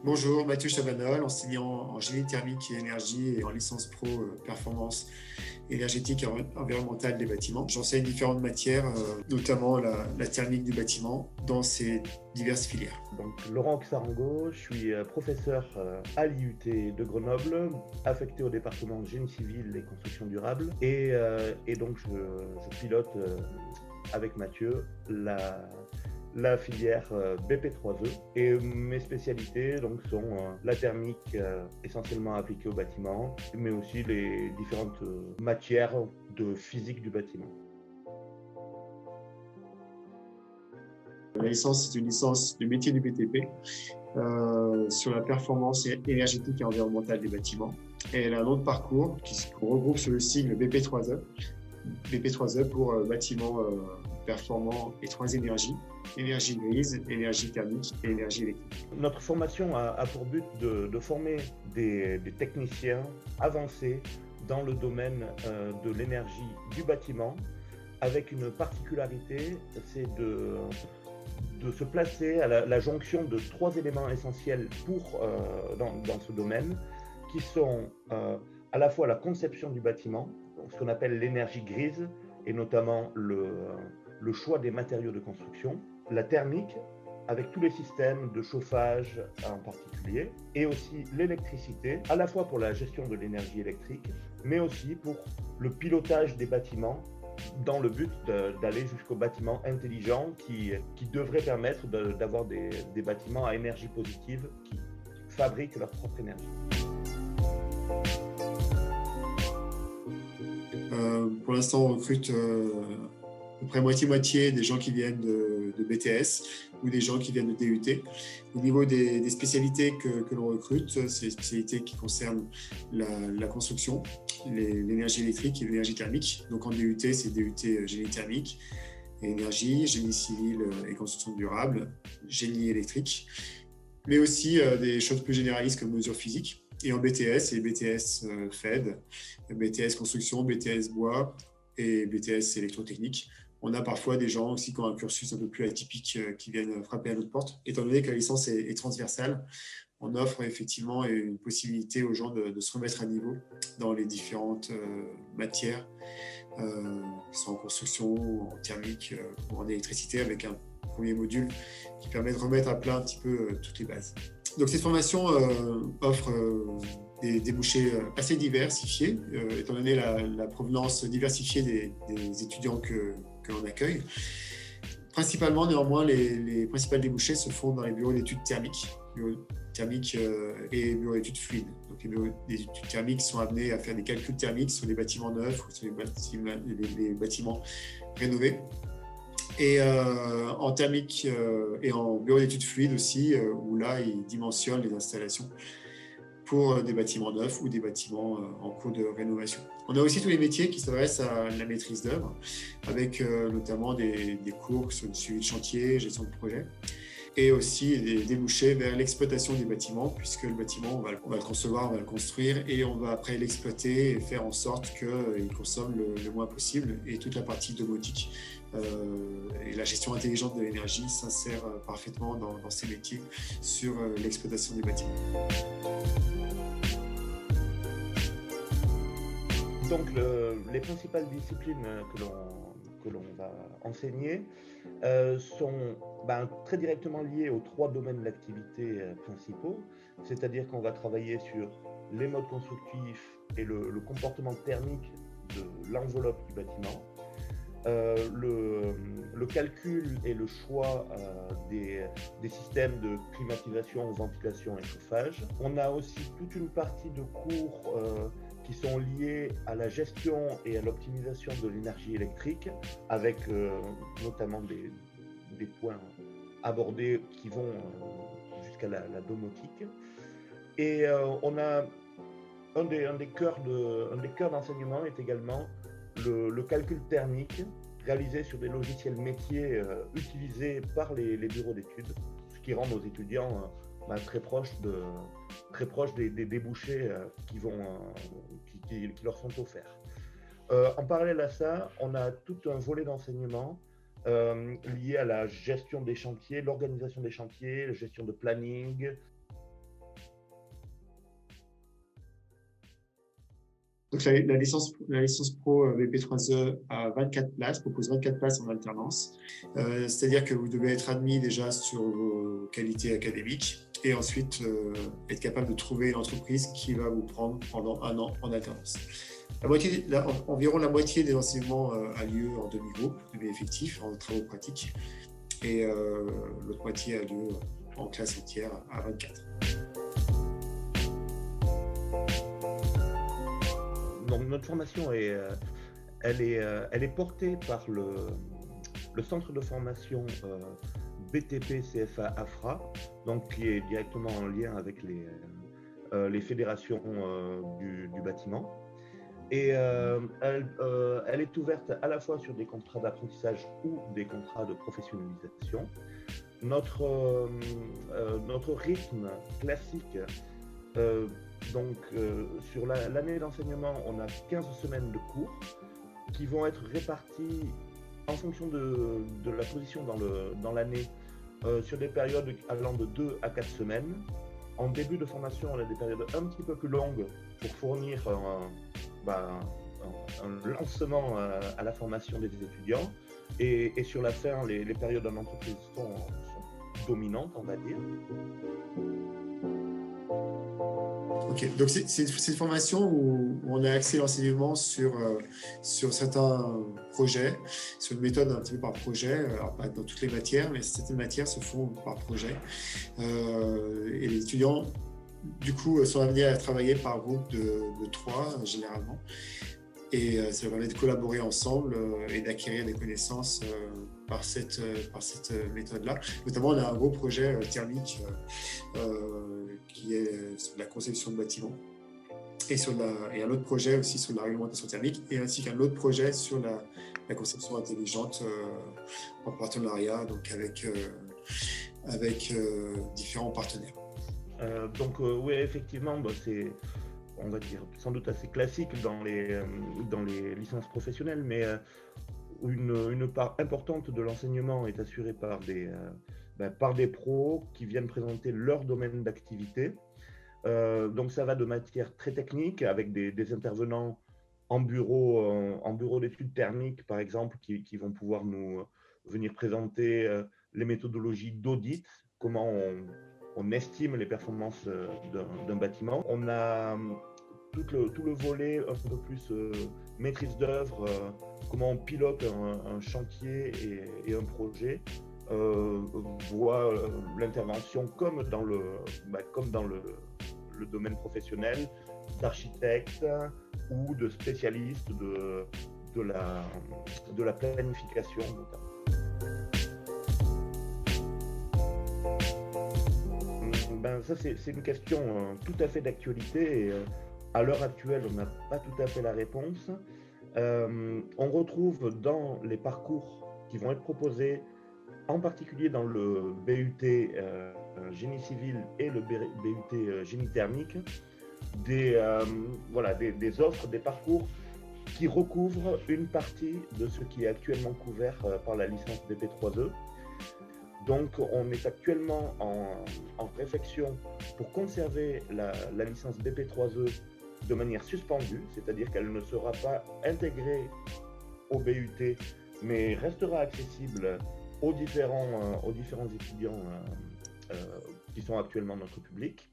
Bonjour, Mathieu Chabanol, enseignant en génie thermique et énergie et en licence pro performance énergétique et environnementale des bâtiments. J'enseigne différentes matières, notamment la thermique du bâtiment dans ses diverses filières. Donc, Laurent Xarango, je suis professeur à l'IUT de Grenoble, affecté au département de génie civil et construction durable. Et donc, je pilote avec Mathieu la filière BP3E. Et mes spécialités donc, sont la thermique essentiellement appliquée au bâtiment, mais aussi les différentes matières de physique du bâtiment. La licence, c'est une licence du métier du BTP sur la performance énergétique et environnementale des bâtiments. Et elle a un autre parcours qui regroupe sur le sigle BP3E. BP3E pour bâtiments performants et trois énergies, énergie grise, énergie thermique et énergie électrique. Notre formation a pour but de former des techniciens avancés dans le domaine de l'énergie du bâtiment, avec une particularité, c'est de se placer à la jonction de trois éléments essentiels dans ce domaine, qui sont à la fois la conception du bâtiment, ce qu'on appelle l'énergie grise, et notamment le choix des matériaux de construction, la thermique, avec tous les systèmes de chauffage en particulier, et aussi l'électricité, à la fois pour la gestion de l'énergie électrique, mais aussi pour le pilotage des bâtiments, dans le but d'aller jusqu'aux bâtiments intelligents qui devraient permettre d'avoir des bâtiments à énergie positive qui fabriquent leur propre énergie. Pour l'instant, on recrute à peu près moitié-moitié des gens qui viennent de BTS ou des gens qui viennent de DUT. Au niveau des spécialités que l'on recrute, c'est les spécialités qui concernent la construction, l'énergie électrique et l'énergie thermique. Donc en DUT, c'est DUT génie thermique et énergie, génie civil et construction durable, génie électrique, mais aussi des choses plus généralistes comme mesures physiques. Et en BTS, c'est BTS FED, BTS construction, BTS bois et BTS électrotechnique. On a parfois des gens aussi qui ont un cursus un peu plus atypique qui viennent frapper à notre porte. Étant donné que la licence est transversale, on offre effectivement une possibilité aux gens de se remettre à niveau dans les différentes matières, qui sont en construction, en thermique ou en électricité, avec un premier module qui permet de remettre à plat un petit peu toutes les bases. Donc cette formation offre des débouchés assez diversifiés, étant donné la provenance diversifiée des étudiants que l'on accueille. Principalement, néanmoins, les principales débouchés se font dans les bureaux d'études thermiques, et bureaux d'études fluides. Donc les bureaux d'études thermiques sont amenés à faire des calculs thermiques sur les bâtiments neufs ou sur les bâtiments rénovés. Et en thermique et en bureau d'études fluides aussi, où là, ils dimensionnent les installations pour des bâtiments neufs ou des bâtiments en cours de rénovation. On a aussi tous les métiers qui s'adressent à la maîtrise d'œuvre, avec notamment des cours sur le suivi de chantier, gestion de projet, et aussi des débouchés vers l'exploitation des bâtiments, puisque le bâtiment, on va le concevoir, on va le construire, et on va après l'exploiter et faire en sorte qu'il consomme le moins possible. Et toute la partie domotique et la gestion intelligente de l'énergie s'insère parfaitement dans ces métiers sur l'exploitation des bâtiments. Donc les principales disciplines que l'on va enseigner sont très directement liées aux trois domaines d'activité principaux, c'est-à-dire qu'on va travailler sur les modes constructifs et le comportement thermique de l'enveloppe du bâtiment, le calcul et le choix des systèmes de climatisation, ventilation et chauffage. On a aussi toute une partie de cours qui sont liés à la gestion et à l'optimisation de l'énergie électrique, avec notamment des points abordés qui vont jusqu'à la domotique. Et on a un des cœurs d'enseignement est également le calcul thermique réalisé sur des logiciels métiers utilisés par les bureaux d'études, ce qui rend nos étudiants très proches des débouchés qui leur sont offerts. En parallèle à ça, on a tout un volet d'enseignement lié à la gestion des chantiers, l'organisation des chantiers, la gestion de planning. la licence pro BP3E a 24 places, propose 24 places en alternance. C'est-à-dire que vous devez être admis déjà sur vos qualités académiques et ensuite être capable de trouver une entreprise qui va vous prendre pendant 1 an en alternance. Environ la moitié des enseignements a lieu en demi-groupe, demi-effectif, en travaux pratiques, et l'autre moitié a lieu en classe entière à 24. Donc notre formation elle est portée par le centre de formation BTP CFA AFRA, donc qui est directement en lien avec les fédérations du bâtiment. Et elle est ouverte à la fois sur des contrats d'apprentissage ou des contrats de professionnalisation. Notre rythme classique, sur l'année d'enseignement, on a 15 semaines de cours qui vont être réparties en fonction de la position dans l'année sur des périodes allant de 2 à 4 semaines. En début de formation, on a des périodes un petit peu plus longues pour fournir un lancement à la formation des étudiants. Et sur la fin, les périodes en entreprise sont dominantes, on va dire. Ok, donc c'est une formation où on a accès à l'enseignement sur certains projets, sur une méthode un petit peu par projet, alors pas dans toutes les matières, mais certaines matières se font par projet. Et les étudiants, du coup, sont amenés à travailler par groupe de 3, généralement. Et ça permet de collaborer ensemble et d'acquérir des connaissances par cette méthode-là. Notamment, on a un gros projet thermique qui est sur la conception de bâtiments et un autre projet aussi sur la réglementation thermique et ainsi qu'un autre projet sur la conception intelligente en partenariat donc avec différents partenaires. Oui, effectivement, c'est, on va dire, sans doute assez classique dans les licences professionnelles, mais une part importante de l'enseignement est assurée par des pros qui viennent présenter leur domaine d'activité. Donc ça va de matière très technique avec des intervenants en bureau d'études thermiques, par exemple, qui vont pouvoir nous venir présenter les méthodologies d'audit, comment on estime les performances d'un bâtiment. On a tout le volet un peu plus maîtrise d'œuvre, comment on pilote un chantier et un projet, voit l'intervention comme dans le domaine professionnel d'architectes ou de spécialistes de la planification notamment. Ça, c'est une question tout à fait d'actualité et à l'heure actuelle, on n'a pas tout à fait la réponse. On retrouve dans les parcours qui vont être proposés, en particulier dans le BUT génie civil et le BUT génie thermique, des offres, des parcours qui recouvrent une partie de ce qui est actuellement couvert par la licence BP3E. Donc, on est actuellement en réflexion pour conserver la licence BP3E de manière suspendue, c'est-à-dire qu'elle ne sera pas intégrée au BUT, mais restera accessible aux différents étudiants qui sont actuellement notre public.